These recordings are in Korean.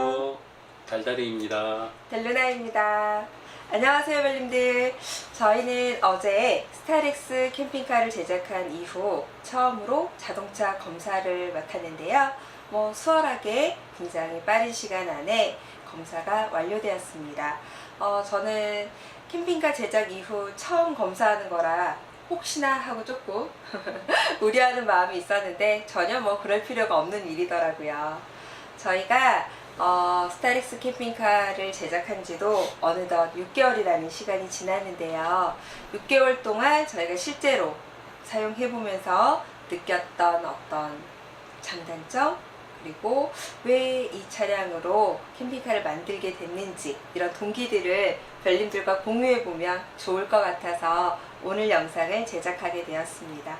안녕하세요. 달달이입니다. 델루나입니다. 안녕하세요, 별님들. 저희는 어제 스타렉스 캠핑카를 제작한 이후 처음으로 자동차 검사를 맡았는데요. 수월하게 굉장히 빠른 시간 안에 검사가 완료되었습니다. 저는 캠핑카 제작 이후 처음 검사하는 거라 혹시나 하고 조금 우려하는 마음이 있었는데 전혀 그럴 필요가 없는 일이더라고요. 저희가 스타렉스 캠핑카를 제작한 지도 어느덧 6개월이라는 시간이 지났는데요. 6개월 동안 저희가 실제로 사용해보면서 느꼈던 어떤 장단점, 그리고 왜 이 차량으로 캠핑카를 만들게 됐는지 이런 동기들을 별님들과 공유해보면 좋을 것 같아서 오늘 영상을 제작하게 되었습니다.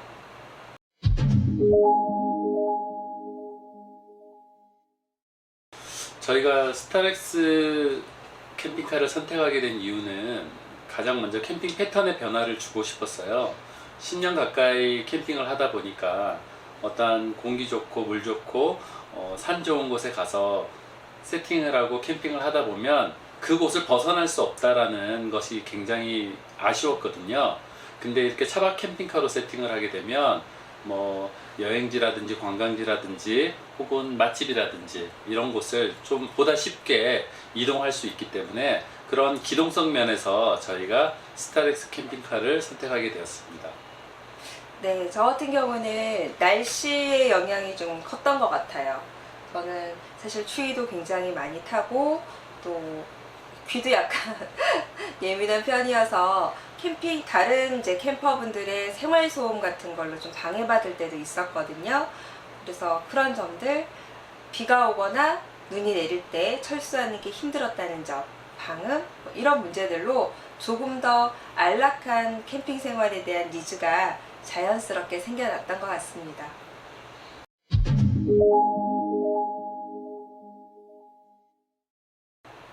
저희가 스타렉스 캠핑카를 선택하게 된 이유는 가장 먼저 캠핑 패턴의 변화를 주고 싶었어요. 10년 가까이 캠핑을 하다 보니까 어떤 공기 좋고 물 좋고 산 좋은 곳에 가서 세팅을 하고 캠핑을 하다 보면 그곳을 벗어날 수 없다라는 것이 굉장히 아쉬웠거든요. 근데 이렇게 차박 캠핑카로 세팅을 하게 되면 여행지라든지 관광지라든지 혹은 맛집이라든지 이런 곳을 좀 보다 쉽게 이동할 수 있기 때문에 그런 기동성 면에서 저희가 스타렉스 캠핑카를 선택하게 되었습니다. 네, 저 같은 경우는 날씨의 영향이 좀 컸던 것 같아요. 저는 사실 추위도 굉장히 많이 타고 또 귀도 약간 예민한 편이어서 캠핑 다른 이제 캠퍼분들의 생활소음 같은 걸로 좀 방해받을 때도 있었거든요. 그래서 그런 점들, 비가 오거나 눈이 내릴 때 철수하는 게 힘들었다는 점, 방음 이런 문제들로 조금 더 안락한 캠핑 생활에 대한 니즈가 자연스럽게 생겨났던 것 같습니다.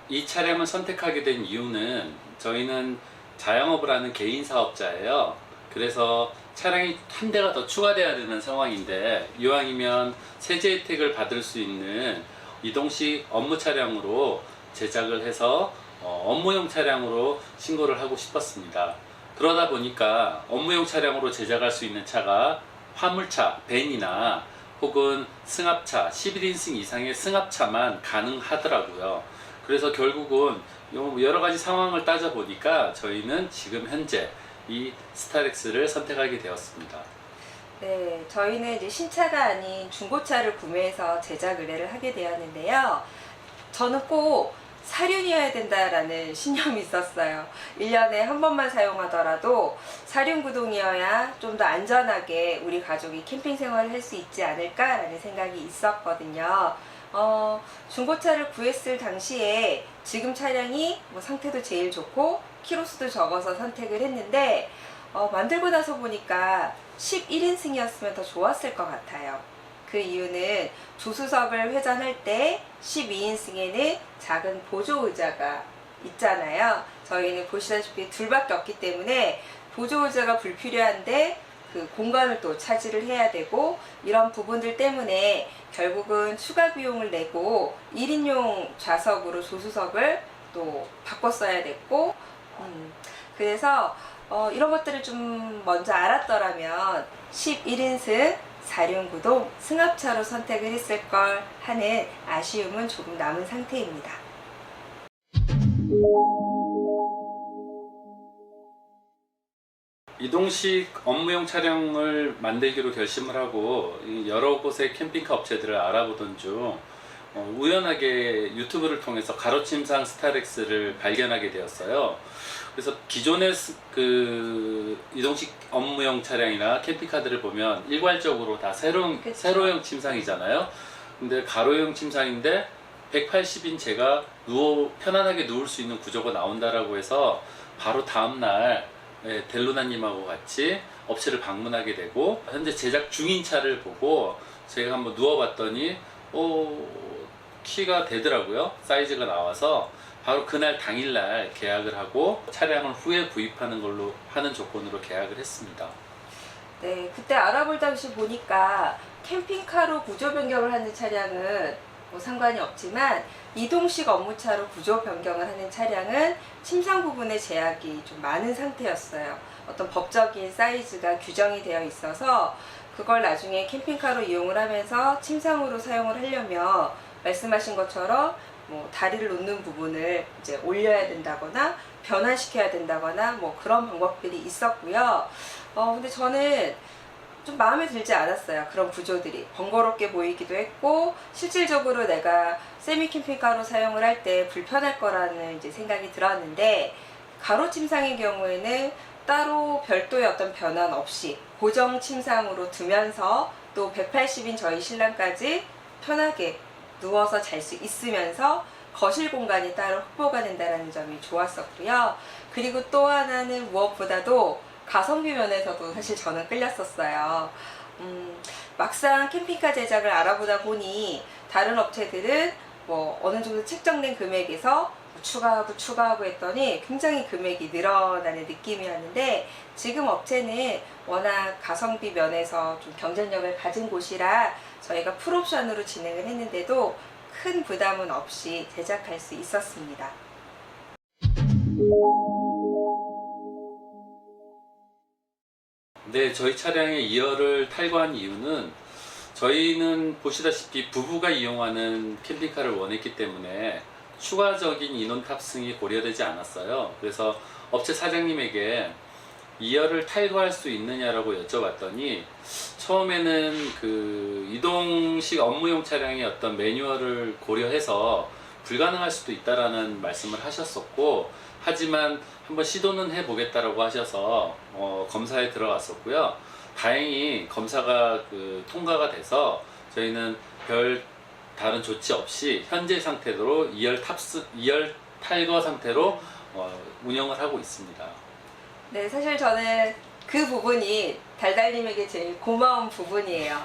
이 차량을 선택하게 된 이유는 저희는 자영업을 하는 개인 사업자예요. 그래서 차량이 한 대가 더 추가돼야 되는 상황인데 이왕이면 세제 혜택을 받을 수 있는 이동식 업무 차량으로 제작을 해서 업무용 차량으로 신고를 하고 싶었습니다. 그러다 보니까 업무용 차량으로 제작할 수 있는 차가 화물차, 밴이나 혹은 승합차, 11인승 이상의 승합차만 가능하더라고요. 그래서 결국은 여러 가지 상황을 따져보니까 저희는 지금 현재 이 스타렉스를 선택하게 되었습니다. 네, 저희는 이제 신차가 아닌 중고차를 구매해서 제작 의뢰를 하게 되었는데요. 저는 꼭 사륜이어야 된다라는 신념이 있었어요. 1년에 한 번만 사용하더라도 사륜 구동이어야 좀 더 안전하게 우리 가족이 캠핑 생활을 할 수 있지 않을까라는 생각이 있었거든요. 중고차를 구했을 당시에 지금 차량이 상태도 제일 좋고 키로수도 적어서 선택을 했는데 만들고 나서 보니까 11인승이었으면 더 좋았을 것 같아요. 그 이유는 조수석을 회전할 때 12인승에는 작은 보조 의자가 있잖아요. 저희는 보시다시피 둘밖에 없기 때문에 보조 의자가 불필요한데 그 공간을 또 차지를 해야 되고 이런 부분들 때문에 결국은 추가 비용을 내고 1인용 좌석으로 조수석을 또 바꿨어야 됐고 그래서 이런 것들을 좀 먼저 알았더라면 11인승 4륜구동 승합차로 선택을 했을 걸 하는 아쉬움은 조금 남은 상태입니다. 이동식 업무용 차량을 만들기로 결심을 하고 여러 곳의 캠핑카 업체들을 알아보던 중 우연하게 유튜브를 통해서 가로침상 스타렉스를 발견하게 되었어요. 그래서 기존의 그 이동식 업무용 차량이나 캠핑카들을 보면 일괄적으로 다 세로형 침상이잖아요. 근데 가로형 침상인데 180인 제가 편안하게 누울 수 있는 구조가 나온다라고 해서 바로 다음날 델루나님하고 같이 업체를 방문하게 되고 현재 제작 중인 차를 보고 제가 한번 누워봤더니 키가 되더라고요. 사이즈가 나와서 바로 그날 당일날 계약을 하고 차량을 후에 구입하는 걸로 하는 조건으로 계약을 했습니다. 네, 그때 알아볼 당시 보니까 캠핑카로 구조 변경을 하는 차량은 뭐 상관이 없지만 이동식 업무차로 구조 변경을 하는 차량은 침상 부분에 제약이 좀 많은 상태였어요. 어떤 법적인 사이즈가 규정이 되어 있어서 그걸 나중에 캠핑카로 이용을 하면서 침상으로 사용을 하려면 말씀하신 것처럼 뭐 다리를 놓는 부분을 이제 올려야 된다거나 변환시켜야 된다거나 뭐 그런 방법들이 있었고요. 근데 저는 좀 마음에 들지 않았어요. 그런 구조들이 번거롭게 보이기도 했고 실질적으로 내가 세미 캠핑카로 사용을 할 때 불편할 거라는 이제 생각이 들었는데, 가로 침상의 경우에는 따로 별도의 어떤 변환 없이 고정 침상으로 두면서 또 180인 저희 신랑까지 편하게 누워서 잘 수 있으면서 거실 공간이 따로 확보가 된다는 점이 좋았었고요. 그리고 또 하나는 무엇보다도 가성비 면에서도 사실 저는 끌렸었어요. 막상 캠핑카 제작을 알아보다 보니 다른 업체들은 뭐 어느 정도 책정된 금액에서 추가하고 했더니 굉장히 금액이 늘어나는 느낌이었는데, 지금 업체는 워낙 가성비 면에서 좀 경쟁력을 가진 곳이라 저희가 풀옵션으로 진행을 했는데도 큰 부담은 없이 제작할 수 있었습니다. 네, 저희 차량의 2열을 탈거한 이유는 저희는 보시다시피 부부가 이용하는 캠핑카를 원했기 때문에 추가적인 인원 탑승이 고려되지 않았어요. 그래서 업체 사장님에게 2열을 탈거할 수 있느냐라고 여쭤봤더니 처음에는 그 이동식 업무용 차량의 어떤 매뉴얼을 고려해서 불가능할 수도 있다라는 말씀을 하셨었고, 하지만 한번 시도는 해보겠다라고 하셔서 검사에 들어갔었고요. 다행히 검사가 통과가 돼서 저희는 별 다른 조치 없이 현재 상태로 2열 탈거 상태로 운영을 하고 있습니다. 네, 사실 저는 그 부분이 달달님에게 제일 고마운 부분이에요.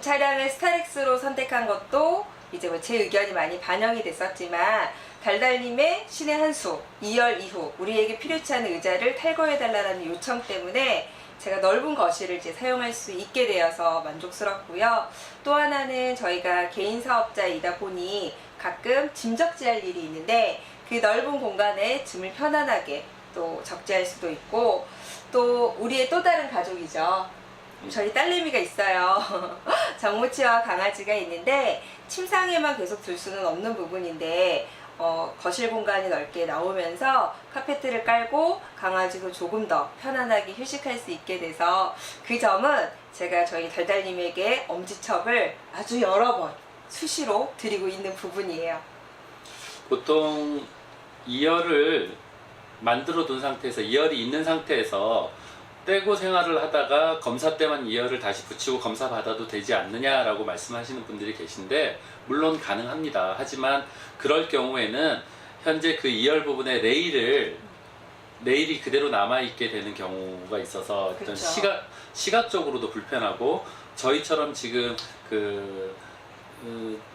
차량을 스타렉스로 선택한 것도 이제 뭐 제 의견이 많이 반영이 됐었지만, 달달님의 신의 한 수, 2열 이후 우리에게 필요치 않은 의자를 탈거해달라는 요청 때문에 제가 넓은 거실을 이제 사용할 수 있게 되어서 만족스럽고요. 또 하나는 저희가 개인 사업자이다 보니 가끔 짐 적재할 일이 있는데 그 넓은 공간에 짐을 편안하게 또 적재할 수도 있고, 또 우리의 또 다른 가족이죠. 저희 딸내미가 있어요. 정모치와 강아지가 있는데 침상에만 계속 둘 수는 없는 부분인데 거실 공간이 넓게 나오면서 카페트를 깔고 강아지도 조금 더 편안하게 휴식할 수 있게 돼서 그 점은 제가 저희 달달님에게 엄지척을 아주 여러 번 수시로 드리고 있는 부분이에요. 보통 2열을 만들어 둔 상태에서 2열이 있는 상태에서 떼고 생활을 하다가 검사 때만 2열을 다시 붙이고 검사 받아도 되지 않느냐라고 말씀하시는 분들이 계신데, 물론 가능합니다. 하지만 그럴 경우에는 현재 그 2열 부분에 레일이 그대로 남아있게 되는 경우가 있어서 어떤 그쵸. 시각적으로도 불편하고, 저희처럼 지금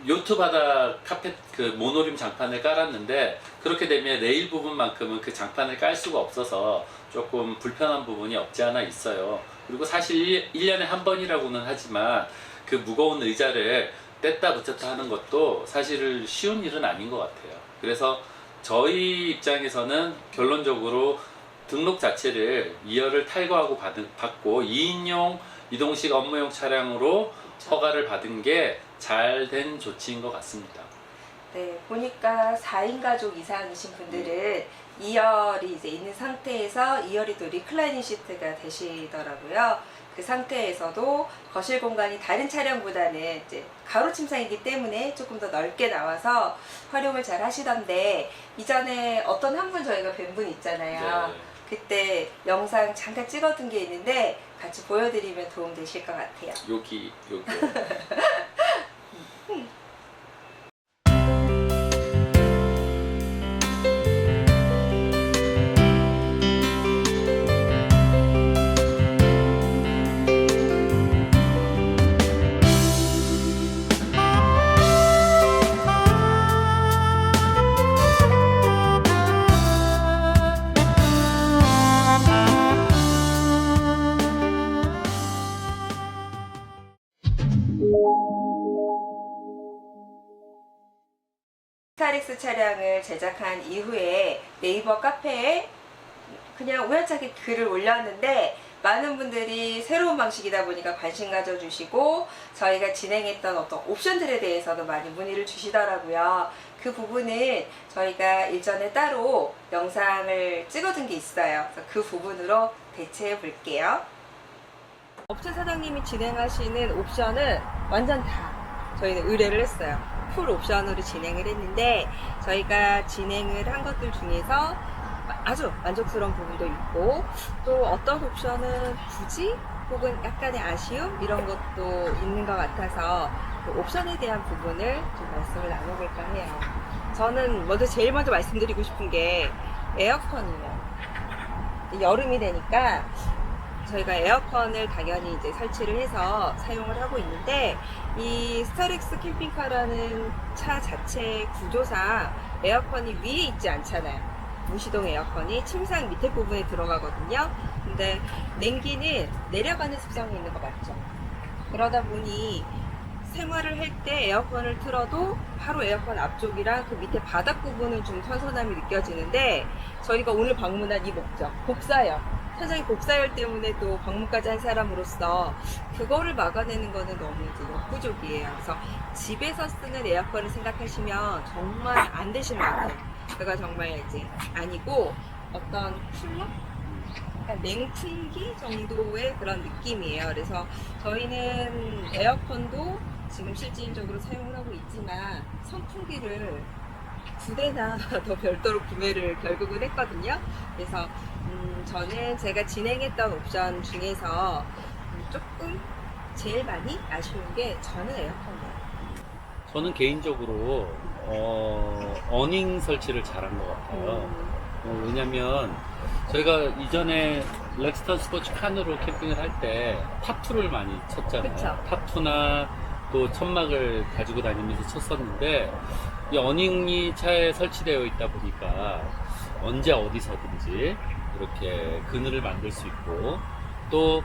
요트 바닥 카펫 모노림 장판을 깔았는데 그렇게 되면 레일 부분만큼은 그 장판을 깔 수가 없어서 조금 불편한 부분이 없지 않아 있어요. 그리고 사실 1년에 한 번이라고는 하지만 그 무거운 의자를 뗐다 붙였다 하는 것도 사실 쉬운 일은 아닌 것 같아요. 그래서 저희 입장에서는 결론적으로 등록 자체를 2열을 탈거하고 받고 2인용 이동식 업무용 차량으로 허가를 받은 게 잘 된 조치인 것 같습니다. 네, 보니까 4인 가족 이상이신 분들은 2열이 이제 있는 상태에서 2열이 또 리클라이닝 시트가 되시더라고요. 그 상태에서도 거실 공간이 다른 차량보다는 이제 가로 침상이기 때문에 조금 더 넓게 나와서 활용을 잘 하시던데, 이전에 어떤 한 분 저희가 뵌 분 있잖아요. 네. 그때 영상 잠깐 찍어둔 게 있는데 같이 보여드리면 도움 되실 것 같아요. 여기 스타렉스 차량을 제작한 이후에 네이버 카페에 그냥 우연찮게 글을 올렸는데 많은 분들이 새로운 방식이다 보니까 관심 가져주시고 저희가 진행했던 어떤 옵션들에 대해서도 많이 문의를 주시더라고요. 그 부분은 저희가 일전에 따로 영상을 찍어둔 게 있어요. 그래서 그 부분으로 대체해 볼게요. 업체 사장님이 진행하시는 옵션은 완전 다 저희는 의뢰를 했어요. 풀 옵션으로 진행을 했는데 저희가 진행을 한 것들 중에서 아주 만족스러운 부분도 있고 또 어떤 옵션은 굳이 혹은 약간의 아쉬움 이런 것도 있는 것 같아서 그 옵션에 대한 부분을 좀 말씀을 나눠볼까 해요. 저는 제일 먼저 말씀드리고 싶은 게 에어컨이에요. 여름이 되니까 저희가 에어컨을 당연히 이제 설치를 해서 사용을 하고 있는데 이 스타렉스 캠핑카라는 차 자체 구조상 에어컨이 위에 있지 않잖아요. 무시동 에어컨이 침상 밑에 부분에 들어가거든요. 근데 냉기는 내려가는 습성이 있는 거 맞죠? 그러다 보니 생활을 할 때 에어컨을 틀어도 바로 에어컨 앞쪽이랑 그 밑에 바닥 부분은 좀 선선함이 느껴지는데 저희가 오늘 방문한 이 목적, 곡사열, 천장의 곡사열 때문에 또 방문까지 한 사람으로서 그거를 막아내는 거는 너무 이제 역부족이에요. 그래서 집에서 쓰는 에어컨을 생각하시면 정말 안 되실 것 같아요. 그가 정말 이제 아니고 어떤 쿨러? 약간 냉풍기 정도의 그런 느낌이에요. 그래서 저희는 에어컨도 지금 실질적으로 사용을 하고 있지만 선풍기를 2대나 더 별도로 구매를 결국은 했거든요. 그래서 저는 제가 진행했던 옵션 중에서 조금 제일 많이 아쉬운 게 저는 에어컨이에요. 저는 개인적으로 어닝 설치를 잘한 것 같아요. 왜냐면 저희가 이전에 렉스턴 스포츠 칸으로 캠핑을 할 때 탑2를 많이 쳤잖아요. 그쵸. 탑2나 또 천막을 가지고 다니면서 쳤었는데 이 어닝이 차에 설치되어 있다 보니까 언제 어디서든지 이렇게 그늘을 만들 수 있고 또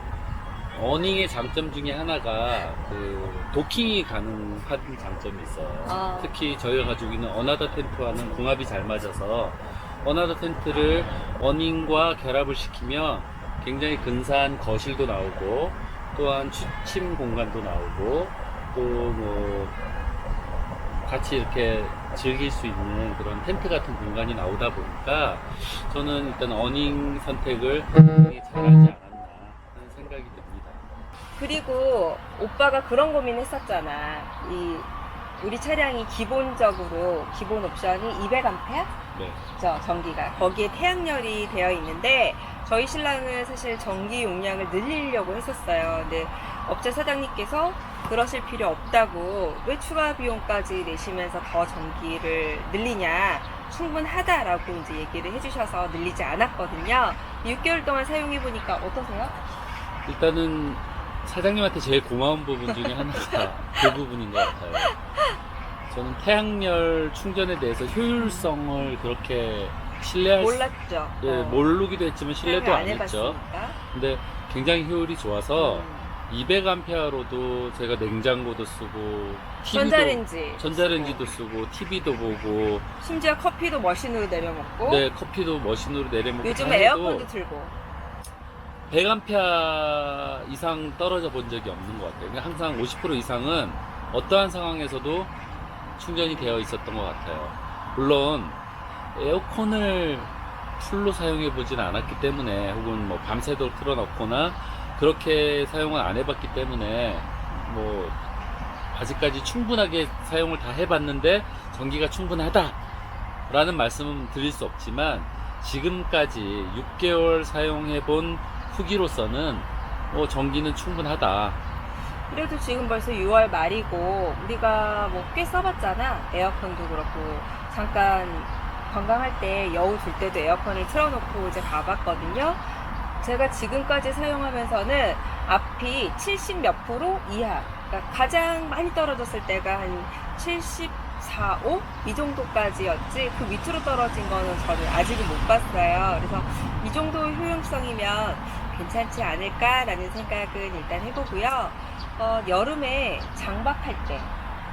어닝의 장점 중에 하나가 그 도킹이 가능한 장점이 있어요. 특히 저희가 가지고 있는 어나더 텐트와는 궁합이 잘 맞아서 어나더 텐트를 어닝과 결합을 시키면 굉장히 근사한 거실도 나오고 또한 취침 공간도 나오고 또 뭐 같이 이렇게 즐길 수 있는 그런 텐트 같은 공간이 나오다 보니까 저는 일단 어닝 선택을 굉장히 잘하지 않았나 하는 생각이 듭니다. 그리고 오빠가 그런 고민했었잖아. 우리 차량이 기본적으로 기본 옵션이 200A? 네. 저 전기가 거기에 태양열이 되어 있는데 저희 신랑은 사실 전기 용량을 늘리려고 했었어요. 근데 업체 사장님께서 그러실 필요 없다고 왜 추가 비용까지 내시면서 더 전기를 늘리냐, 충분하다라고 이제 얘기를 해주셔서 늘리지 않았거든요. 6개월 동안 사용해 보니까 어떠세요? 일단은 사장님한테 제일 고마운 부분 중에 하나가 그 부분인 것 같아요. 저는 태양열 충전에 대해서 효율성을 그렇게 신뢰할 몰랐죠. 모르기도 했지만 신뢰도 안 했죠. 해봤으니까. 근데 굉장히 효율이 좋아서 200A로도 제가 냉장고도 쓰고 전자레인지도 쓰고 TV도 보고 심지어 커피도 머신으로 내려먹고 네, 커피도 머신으로 내려먹고 요즘 에어컨도 틀고 100A 이상 떨어져 본 적이 없는 것 같아요. 그러니까 항상 50% 이상은 어떠한 상황에서도 충전이 되어 있었던 것 같아요. 물론 에어컨을 풀로 사용해 보진 않았기 때문에 혹은 뭐 밤새도록 틀어놓거나 그렇게 사용을 안 해봤기 때문에 뭐 아직까지 충분하게 사용을 다 해봤는데 전기가 충분하다 라는 말씀은 드릴 수 없지만 지금까지 6개월 사용해 본 후기로서는 전기는 충분하다. 그래도 지금 벌써 6월 말이고 우리가 뭐 꽤 써봤잖아. 에어컨도 그렇고 잠깐 관광할 때 여우 줄 때도 에어컨을 틀어놓고 이제 가봤거든요. 제가 지금까지 사용하면서는 앞이 70 몇 프로 이하, 그러니까 가장 많이 떨어졌을 때가 한 74, 5? 이 정도까지였지 그 밑으로 떨어진 거는 저는 아직은 못 봤어요. 그래서 이 정도 효용성이면 괜찮지 않을까라는 생각은 일단 해보고요. 여름에 장박할 때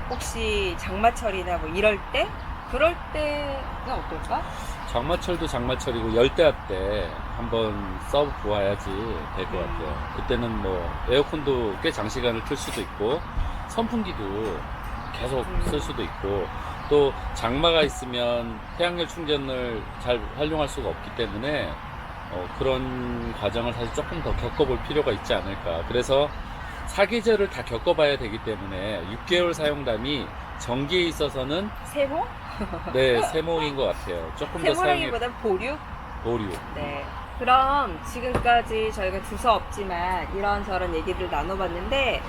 혹시 장마철이나 뭐 이럴 때 그럴 때는 어떨까? 장마철도 장마철이고 열대야 때 한번 써보아야지 될 것 같아요. 그때는 뭐 에어컨도 꽤 장시간을 틀 수도 있고 선풍기도 계속 쓸 수도 있고 또 장마가 있으면 태양열 충전을 잘 활용할 수가 없기 때문에 그런 과정을 사실 조금 더 겪어볼 필요가 있지 않을까. 그래서 사계절을 다 겪어봐야 되기 때문에 6개월 사용담이 전기에 있어서는 세모? 네, 세모인 것 같아요. 조금 더 사용해 세모라기보단 보류? 보류. 네. 그럼 지금까지 저희가 두서없지만 이런저런 얘기를 나눠봤는데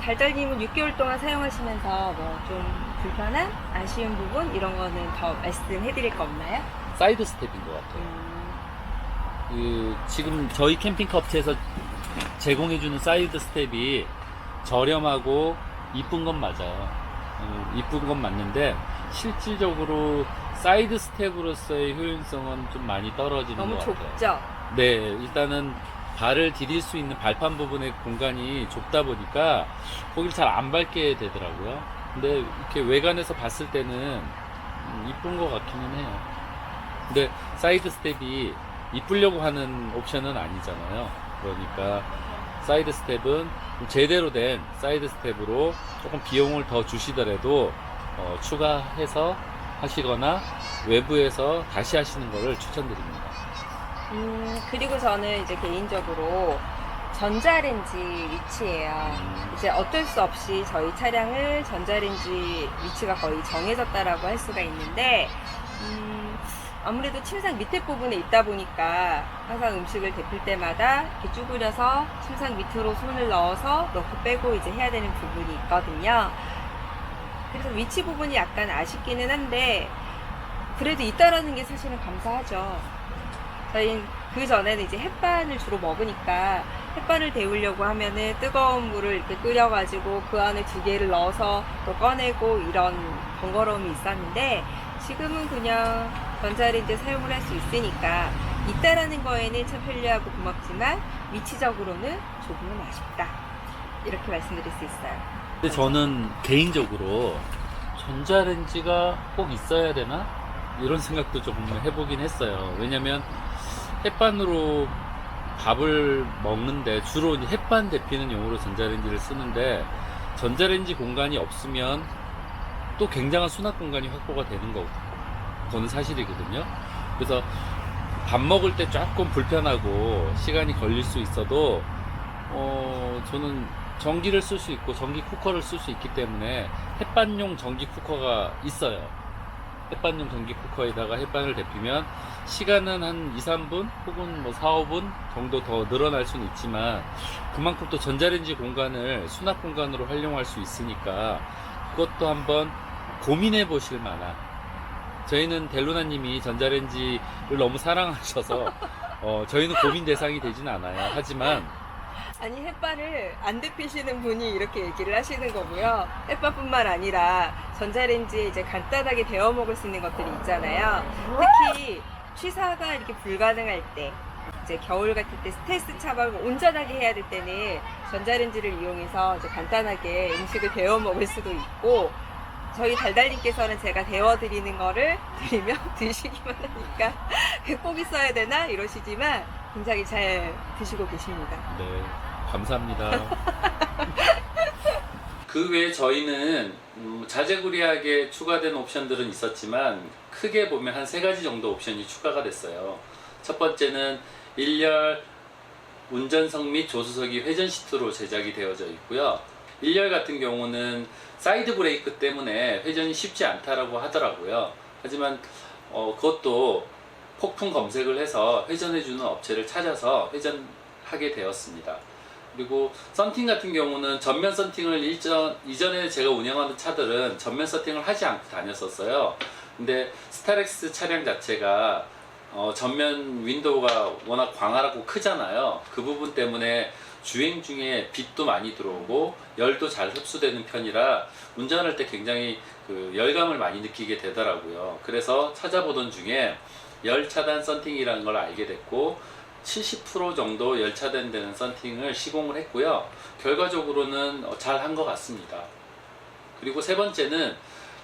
달달님은 6개월 동안 사용하시면서 뭐 좀 불편한 아쉬운 부분 이런 거는 더 말씀해드릴 거 없나요? 사이드 스텝인 것 같아요. 지금 저희 캠핑카 업체에서 제공해주는 사이드 스텝이 저렴하고 이쁜 건 맞아요. 이쁜 건 맞는데 실질적으로 사이드 스텝으로서의 효율성은 좀 많이 떨어지는 너무 것 같아요. 좁죠? 네, 일단은 발을 디딜 수 있는 발판 부분의 공간이 좁다 보니까 거기를 잘 안 밟게 되더라고요. 근데 이렇게 외관에서 봤을 때는 이쁜 것 같기는 해요. 근데 사이드 스텝이 이쁘려고 하는 옵션은 아니잖아요. 그러니까 사이드 스텝은 제대로 된 사이드 스텝으로 조금 비용을 더 주시더라도 추가해서 하시거나 외부에서 다시 하시는 것을 추천드립니다. 그리고 저는 이제 개인적으로 전자레인지 위치예요. 이제 어쩔 수 없이 저희 차량을 전자레인지 위치가 거의 정해졌다라고 할 수가 있는데, 아무래도 침상 밑에 부분에 있다 보니까 항상 음식을 데필 때마다 이렇게 쭈그려서 침상 밑으로 손을 넣어서 넣고 빼고 이제 해야 되는 부분이 있거든요. 그래서 위치 부분이 약간 아쉽기는 한데, 그래도 있다라는 게 사실은 감사하죠. 저희는 그 전에는 이제 햇반을 주로 먹으니까 햇반을 데우려고 하면은 뜨거운 물을 이렇게 끓여가지고 그 안에 2개를 넣어서 또 꺼내고 이런 번거로움이 있었는데 지금은 그냥 전자레인지 사용을 할 수 있으니까 있다라는 거에는 참 편리하고 고맙지만 위치적으로는 조금은 아쉽다. 이렇게 말씀드릴 수 있어요. 근데 저는 개인적으로 전자레인지가 꼭 있어야 되나? 이런 생각도 조금 해보긴 했어요. 왜냐면 햇반으로 밥을 먹는데 주로 이제 햇반 데피는 용으로 전자레인지를 쓰는데 전자레인지 공간이 없으면 또 굉장한 수납 공간이 확보가 되는 거는 사실이거든요. 그래서 밥 먹을 때 조금 불편하고 시간이 걸릴 수 있어도 저는 전기를 쓸 수 있고 전기 쿠커를 쓸 수 있기 때문에 햇반용 전기 쿠커가 있어요. 햇반용 전기 쿠커에다가 햇반을 데피면 시간은 한 2, 3분 혹은 뭐 4, 5분 정도 더 늘어날 수는 있지만 그만큼 또 전자레인지 공간을 수납 공간으로 활용할 수 있으니까 그것도 한번 고민해 보실 만한. 저희는 델루나님이 전자레인지를 너무 사랑하셔서 저희는 고민 대상이 되진 않아요. 하지만 아니 햇반을 안 데피시는 분이 이렇게 얘기를 하시는 거고요. 햇반뿐만 아니라 전자레인지에 이제 간단하게 데워 먹을 수 있는 것들이 있잖아요. 특히 취사가 이렇게 불가능할 때, 이제 겨울 같을 때 스트레스 차박을 온전하게 해야 될 때는 전자레인지를 이용해서 이제 간단하게 음식을 데워 먹을 수도 있고, 저희 달달님께서는 제가 데워드리는 거를 드리면 드시기만 하니까 꼭 있어야 되나 이러시지만 굉장히 잘 드시고 계십니다. 네, 감사합니다. 그 외에 저희는 자재구리하게 추가된 옵션들은 있었지만 크게 보면 한 3가지 정도 옵션이 추가가 됐어요. 첫 번째는 1열 운전석 및 조수석이 회전 시트로 제작이 되어져 있고요. 1열 같은 경우는 사이드 브레이크 때문에 회전이 쉽지 않다라고 하더라고요. 하지만 그것도 폭풍 검색을 해서 회전해주는 업체를 찾아서 회전하게 되었습니다. 그리고 썬팅 같은 경우는 전면 썬팅을 이전에 제가 운영하는 차들은 전면 썬팅을 하지 않고 다녔었어요. 근데 스타렉스 차량 자체가 전면 윈도우가 워낙 광활하고 크잖아요. 그 부분 때문에 주행 중에 빛도 많이 들어오고 열도 잘 흡수되는 편이라 운전할 때 굉장히 그 열감을 많이 느끼게 되더라고요. 그래서 찾아보던 중에 열 차단 썬팅이라는 걸 알게 됐고 70% 정도 열 차단되는 썬팅을 시공을 했고요. 결과적으로는 잘 한 것 같습니다. 그리고 세 번째는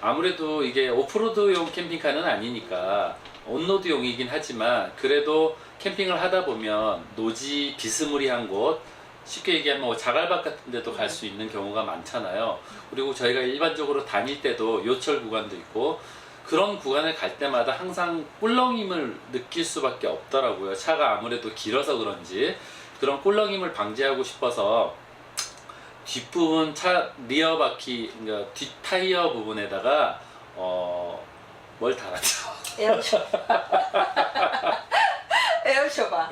아무래도 이게 오프로드용 캠핑카는 아니니까 온로드용이긴 하지만 그래도 캠핑을 하다 보면 노지 비스무리한 곳, 쉽게 얘기하면 뭐 자갈밭 같은 데도 갈 수 있는 경우가 많잖아요. 그리고 저희가 일반적으로 다닐 때도 요철 구간도 있고 그런 구간을 갈 때마다 항상 꿀렁임을 느낄 수밖에 없더라고요. 차가 아무래도 길어서 그런지 그런 꿀렁임을 방지하고 싶어서 뒷부분 차 리어 바퀴, 그러니까 뒷 타이어 부분에다가 뭘 달았죠? 에어쇼바.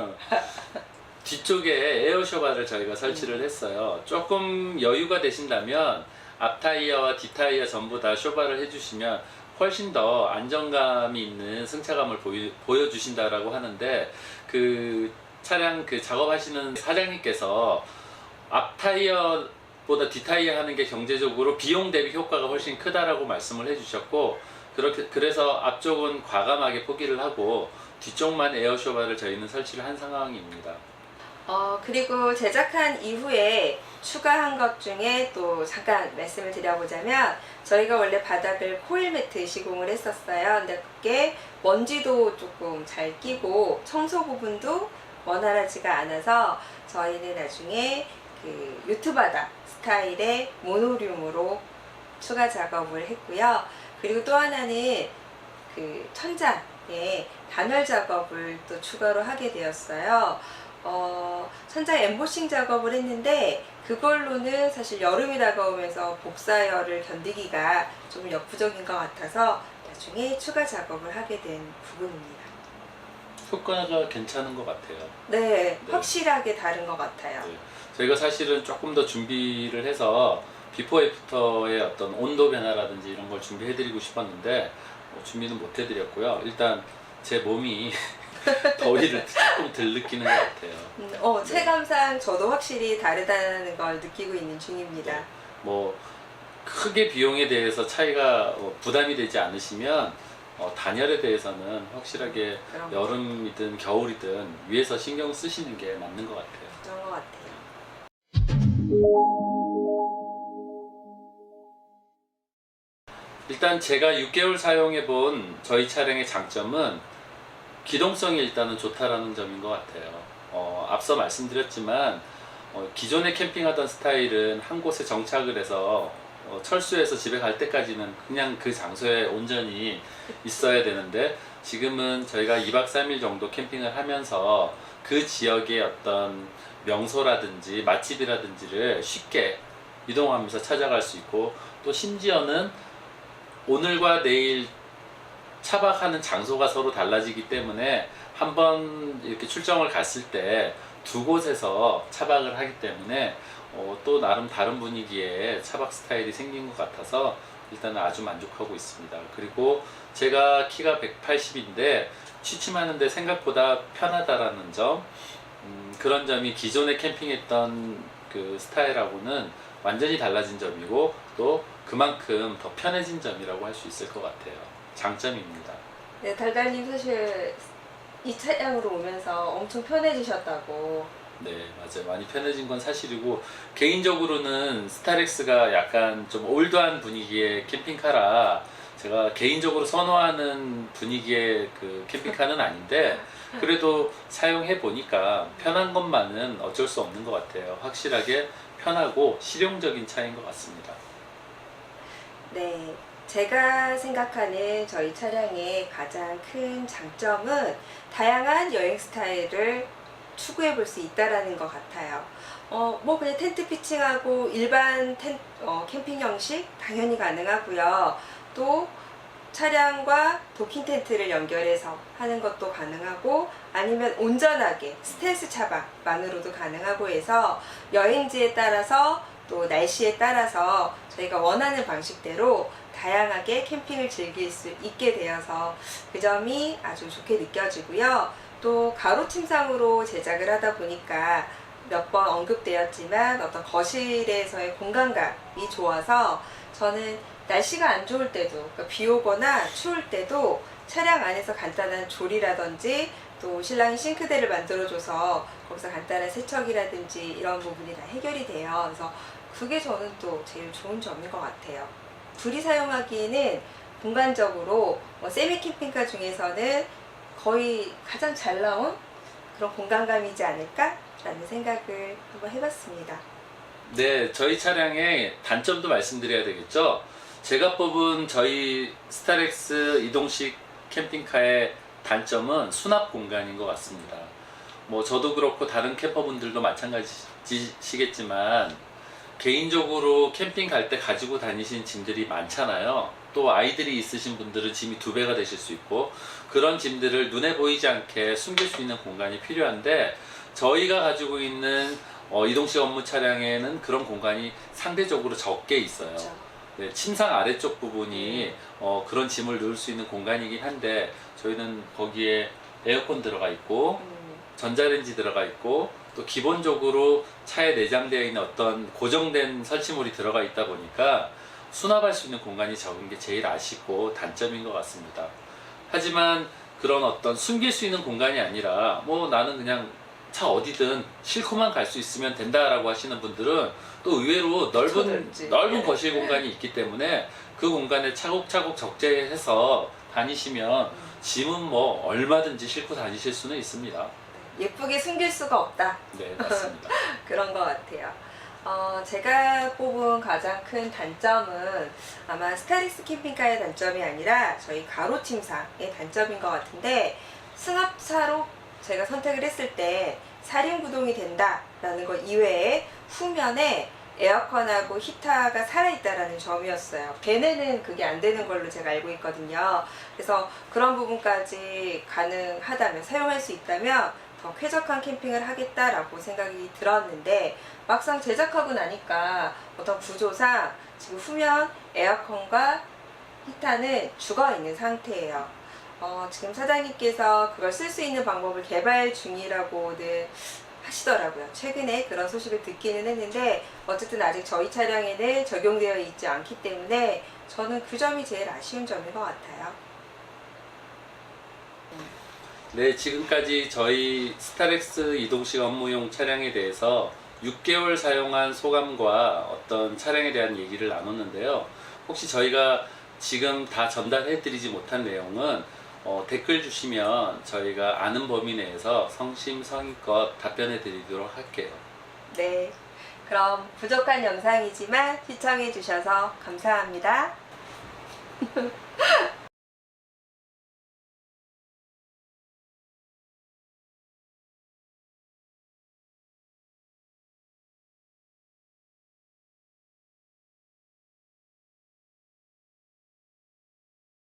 뒤쪽에 에어쇼바를 저희가 설치를 했어요. 조금 여유가 되신다면 앞 타이어와 뒷 타이어 전부 다 쇼바를 해주시면 훨씬 더 안정감이 있는 승차감을 보여주신다라고 하는데 그 차량 그 작업하시는 사장님께서 앞 타이어보다 뒷 타이어 하는 게 경제적으로 비용 대비 효과가 훨씬 크다라고 말씀을 해주셨고 그래서 앞쪽은 과감하게 포기를 하고 뒤쪽만 에어쇼바를 저희는 설치를 한 상황입니다. 그리고 제작한 이후에 추가한 것 중에 또 잠깐 말씀을 드려보자면 저희가 원래 바닥을 코일 매트 시공을 했었어요. 근데 그게 먼지도 조금 잘 끼고 청소 부분도 원활하지가 않아서 저희는 나중에 그 요트바닥 스타일의 모노륨으로 추가 작업을 했고요. 그리고 또 하나는 그 천장에 단열 작업을 또 추가로 하게 되었어요. 천장에 엠보싱 작업을 했는데 그걸로는 사실 여름이 다가오면서 복사열을 견디기가 좀 역부족인 것 같아서 나중에 추가 작업을 하게 된 부분입니다. 효과가 괜찮은 것 같아요. 네, 확실하게 다른 것 같아요. 네. 저희가 사실은 조금 더 준비를 해서 비포 애프터의 어떤 온도 변화라든지 이런 걸 준비해드리고 싶었는데 준비는 못 해드렸고요. 일단 제 몸이 더위를 조금 덜 느끼는 것 같아요. 체감상 저도 확실히 다르다는 걸 느끼고 있는 중입니다. 네. 뭐 크게 비용에 대해서 차이가 부담이 되지 않으시면 단열에 대해서는 확실하게 여름이든 겨울이든 위에서 신경 쓰시는 게 맞는 것 같아요. 그런 것 같아요. 일단 제가 6개월 사용해 본 저희 차량의 장점은 기동성이 일단은 좋다라는 점인 것 같아요. 앞서 말씀드렸지만 기존에 캠핑하던 스타일은 한 곳에 정착을 해서 철수해서 집에 갈 때까지는 그냥 그 장소에 온전히 있어야 되는데 지금은 저희가 2박 3일 정도 캠핑을 하면서 그 지역의 어떤 명소라든지 맛집이라든지를 쉽게 이동하면서 찾아갈 수 있고 또 심지어는 오늘과 내일 차박하는 장소가 서로 달라지기 때문에 한번 이렇게 출정을 갔을 때 두 곳에서 차박을 하기 때문에 또 나름 다른 분위기의 차박 스타일이 생긴 것 같아서 일단은 아주 만족하고 있습니다. 그리고 제가 키가 180인데 취침하는데 생각보다 편하다라는 점, 그런 점이 기존에 캠핑했던 그 스타일하고는 완전히 달라진 점이고 또 그만큼 더 편해진 점이라고 할 수 있을 것 같아요. 장점입니다. 네, 달달님 사실 이 차량으로 오면서 엄청 편해지셨다고. 네, 맞아요. 많이 편해진 건 사실이고 개인적으로는 스타렉스가 약간 좀 올드한 분위기의 캠핑카라 제가 개인적으로 선호하는 분위기의 그 캠핑카는 아닌데 그래도 사용해 보니까 편한 것만은 어쩔 수 없는 것 같아요. 확실하게 편하고 실용적인 차인 것 같습니다. 네, 제가 생각하는 저희 차량의 가장 큰 장점은 다양한 여행 스타일을 추구해 볼 수 있다라는 것 같아요. 뭐 그냥 텐트 피칭하고 일반 캠핑 형식 당연히 가능하고요. 또 차량과 도킹 텐트를 연결해서 하는 것도 가능하고 아니면 온전하게 스텔스 차박만으로도 가능하고 해서 여행지에 따라서 또 날씨에 따라서 저희가 원하는 방식대로 다양하게 캠핑을 즐길 수 있게 되어서 그 점이 아주 좋게 느껴지고요. 또 가로침상으로 제작을 하다 보니까 몇 번 언급되었지만 어떤 거실에서의 공간감이 좋아서 저는 날씨가 안 좋을 때도 그러니까 비 오거나 추울 때도 차량 안에서 간단한 조리라든지 또 신랑이 싱크대를 만들어줘서 거기서 간단한 세척이라든지 이런 부분이 다 해결이 돼요. 그래서 그게 저는 또 제일 좋은 점인 것 같아요. 둘이 사용하기에는 공간적으로 세미 캠핑카 중에서는 거의 가장 잘 나온 그런 공간감이지 않을까라는 생각을 한번 해봤습니다. 네, 저희 차량의 단점도 말씀드려야 되겠죠. 제가 뽑은 저희 스타렉스 이동식 캠핑카의 단점은 수납 공간인 것 같습니다. 뭐 저도 그렇고 다른 캠퍼분들도 마찬가지시겠지만 개인적으로 캠핑 갈 때 가지고 다니신 짐들이 많잖아요. 또 아이들이 있으신 분들은 짐이 2배가 되실 수 있고, 그런 짐들을 눈에 보이지 않게 숨길 수 있는 공간이 필요한데, 저희가 가지고 있는 이동식 업무 차량에는 그런 공간이 상대적으로 적게 있어요. 그렇죠. 네, 침상 아래쪽 부분이 그런 짐을 넣을 수 있는 공간이긴 한데, 저희는 거기에 에어컨 들어가 있고 전자레인지 들어가 있고, 또 기본적으로 차에 내장되어 있는 어떤 고정된 설치물이 들어가 있다 보니까 수납할 수 있는 공간이 적은 게 제일 아쉽고 단점인 것 같습니다. 하지만 그런 어떤 숨길 수 있는 공간이 아니라 뭐 나는 그냥 차 어디든 싣고만 갈 수 있으면 된다라고 하시는 분들은 또 의외로 넓은 거실 공간이 있기 때문에 그 공간에 차곡차곡 적재해서 다니시면 짐은 뭐 얼마든지 싣고 다니실 수는 있습니다. 예쁘게 숨길 수가 없다. 네, 맞습니다. 그런 것 같아요. 제가 뽑은 가장 큰 단점은 아마 스타렉스 캠핑카의 단점이 아니라 저희 가로침상의 단점인 것 같은데, 승합차로 제가 선택을 했을 때 사륜구동이 된다라는 것 이외에 후면에 에어컨하고 히터가 살아있다라는 점이었어요. 배내는 그게 안 되는 걸로 제가 알고 있거든요. 그래서 그런 부분까지 가능하다면, 사용할 수 있다면 더 쾌적한 캠핑을 하겠다라고 생각이 들었는데, 막상 제작하고 나니까 어떤 구조상 지금 후면 에어컨과 히터는 죽어 있는 상태예요. 지금 사장님께서 그걸 쓸 수 있는 방법을 개발 중이라고는 하시더라고요. 최근에 그런 소식을 듣기는 했는데, 어쨌든 아직 저희 차량에는 적용되어 있지 않기 때문에 저는 그 점이 제일 아쉬운 점인 것 같아요. 네, 지금까지 저희 스타렉스 이동식 업무용 차량에 대해서 6개월 사용한 소감과 어떤 차량에 대한 얘기를 나눴는데요. 혹시 저희가 지금 다 전달해 드리지 못한 내용은 댓글 주시면 저희가 아는 범위 내에서 성심성의껏 답변해 드리도록 할게요. 네, 그럼 부족한 영상이지만 시청해 주셔서 감사합니다.